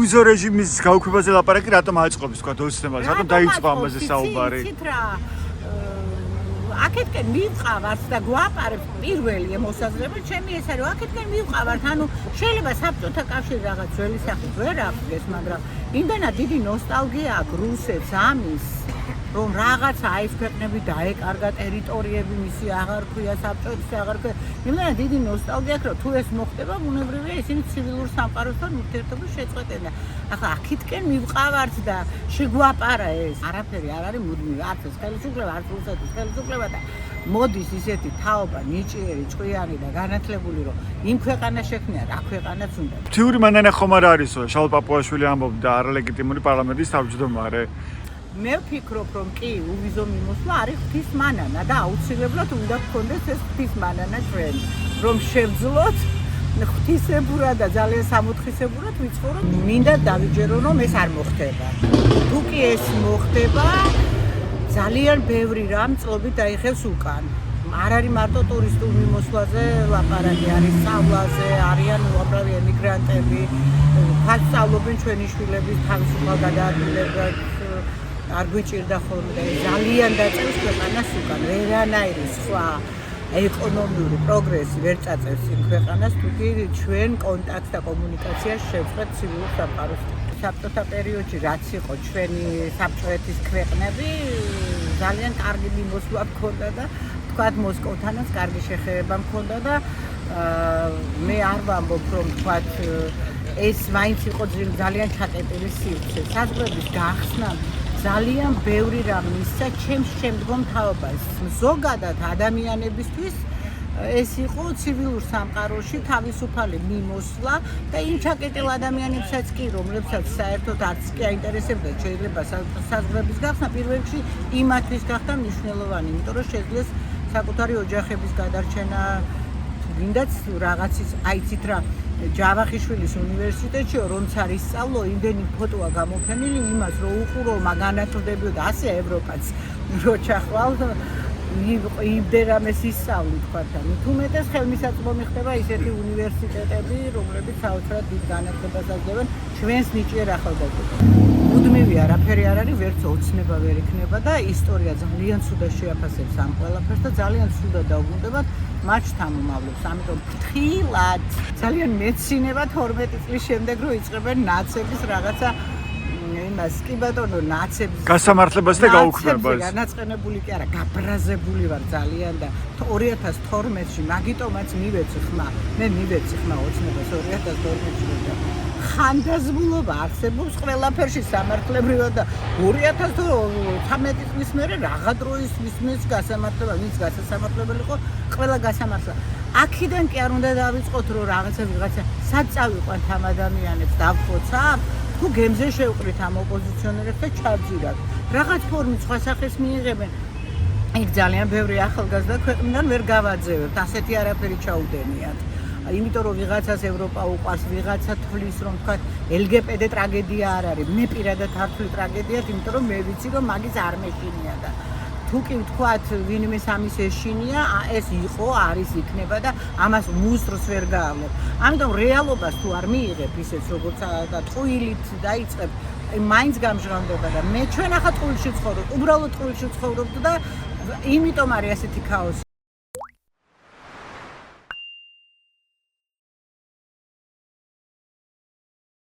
უვიზო რეჟიმის გაუქმებაზე ლაპარაკი რატომ აწყობს თქვა ოცნებას? რატომ დაიწყო ამაზე საუბარი? აქეთკენ მივყავართ და გვაპარებთ პირველი მოსაზრება ჩემი ეს არის რომ აქეთკენ მივყავართ ანუ შეიძლება საბჭოთა კავშირი რაღაც ძველი სახით ვერ აღდგეს მაგრამ იმდენად დიდი ნოსტალგია აქვს რუსებს ამის რომ რაღაცა აი ეს ქვეყნები დაეკარგა ტერიტორიები მისი აღარ ქვია საბჭოების აღარ ქვია იმდენად დიდი ნოსტალგია აქვს რომ თუ ეს მოხდება ბუნებრივია ისინი ცივილურ სამყაროსთან ურთიერთობას შეწყვეტენ ახლა აქეთკენ მივყავართ და შეგვაპარა ეს არაფერი არ არის მუდმივი არც ეს ხელისუფლება არც რუსეთის ხელისუფლება და მოდის ისეთი თაობა ნიჭიერი ჭკვიანი და განათლებული რომ იმ ქვეყანას შექმნია რა ქვეყანაც უნდა აქტიური მანანა ხომ არ არისო შალ პაპუაშვილი ამბობდა არალეგიტიმური პარლამენტის თავმჯდომარე მე ვფიქრობ რომ კი უვიზო მიმოსვლა არის ღვთის მანანა და აუცილებლად უნდა გქონდეს ეს ღვთის მანანა ჩვენ რომ შევძლოთ ღვთისებურად და ძალიან სამოთხისებურად ვიცხოვროთ მინდა დავიჯერო რომ ეს არ მოხდება თუ კი ეს მოხდება ძალიან ბევრი რამ წლობით დაიხევს უკან არ არის მარტო ტურისტულ მიმოსვლაზე ლაპარაკი არის სწავლაზე არიან უამრავი ემიგრანტები ფასწავლობენ ჩვენი შვილების თავისუფალ გადაადგილებას არ გვიჭირდა ხოლმე ძალიან დაწევს ქვეყანას უკან ვერანაირი სხვა ეკონომიური პროგრესი ვერ წაწევს იმ ქვეყანას თუ კი ჩვენ კონტაქტს და კომუნიკაციას შევწყეთ ცივილურ სამყაროსთან საბჭოთა პერიოდში რაც იყო ჩვენი საბჭოეთის ქვეყნები ძალიან კარგი მიმოსვლა ჰქონდა და თქვათ მოსკოვთანაც კარგი შეხება ჰქონდა და მე არ ვამბობ რომ თქვათ ეს მაინც იყო ძალიან ჩატეტილი სივრცე საზღვრების გახსნამ ძალიან ბევრი რამ მისცა ჩემს შემდგომ თაობას ზოგადად ადამიანებისთვის ეს იყო ცივილურ სამყაროში თავისუფალი მიმოსვლა და იმ ჩაკეტილ ადამიანებსაც კი რომლებსაც საერთოდ არც კი აინტერესებდა შეიძლება საზღვრების გახსნა პირველ რიგში იმათთვის გახდა მნიშვნელოვანი იმიტომ რომ შეძლეს საკუთარი ოჯახების გადარჩენა ვინდაც რაღაცის აიცით რა ჯავახიშვილის უნივერსიტეტში რომც არის სწავლო იმდენი ფოტოა გამოფენილი იმას რომ უყურო მაგანათლდებიო და ასე ევროპაც რო ჩახვალ იბდერამეს ისწავლი თქვათ და მით უმეტეს ხელმისაწვდომი ხდება ისეთი უნივერსიტეტები რომლებიც საოცრად დიდ განათლებას აძლევენ ჩვენს ნიჭიერ ახალგაზრდებს მუდმივი არაფერი არ არის ვერც ოცნება ვერ იქნება და ისტორია ძალიან ცუდად შეაფასებს ამ ყველაფერს და ძალიან ცუდად დაუბრუნდებათ მათ შთამომავლებს ამიტომ ფრთხილად ძალიან მეცინება 12 წლის შემდეგ რო იწყებენ ნაცების რაღაცა იმას კი ბატონო ნაცების გასამართლებას და გაუქმებას განაწყენებული კი არა გაბრაზებული ვარ ძალიან და 2012-ში მაგიტომაც მივეცი ხმა მე მივეცი ხმა ოცნებას 2012-ში და ხანდაზმულობა არსებობს ყველაფერში სამართლებრივად და 2013 წლის მერე რაღა დროის მისმის გასამართლება ვინც გასამართლებელი იყო ყველა გასამართლა აქედან კი არ უნდა დავიწყოთ რომ რაღაცა სად წავიყვანთ ამ ადამიანებს დავხოცა თუ გემზე შევყრით ამ ოპოზიციონერებს და ჩავძირათ რაღაც ფორმით სხვა სახეს მიიღებენ იქ ძალიან ბევრი ახალგაზრდა ქვეყნიდან ვერ გავაძევებთ ასეთი არაფერი ჩაუდენიათ იმიტომ რომ ვიღაცას ევროპა უყვარს ვიღაცა თვლის რომ თქვა LGBT ტრაგედია არ არის მე პირადად არ თვლი ტრაგედიად იმიტომ რომ მე ვიცი რომ მაგის არ მეშინია და თუ კი ვთქვათ ვინმე ამის ეშინია ეს იყო არის იქნება და ამას მუსტრს ვერ გაავლებ ამიტომ რეალობას თუ არ მიიღებ ისეც როგორც და ტყუილით დაიწყებ მაინც გამჟღავნდება და მე ჩვენ ახლა ტყუილში ცხოვრობ უბრალოდ ტყუილში ცხოვრობ და იმიტომ არის ასეთი ქაოსი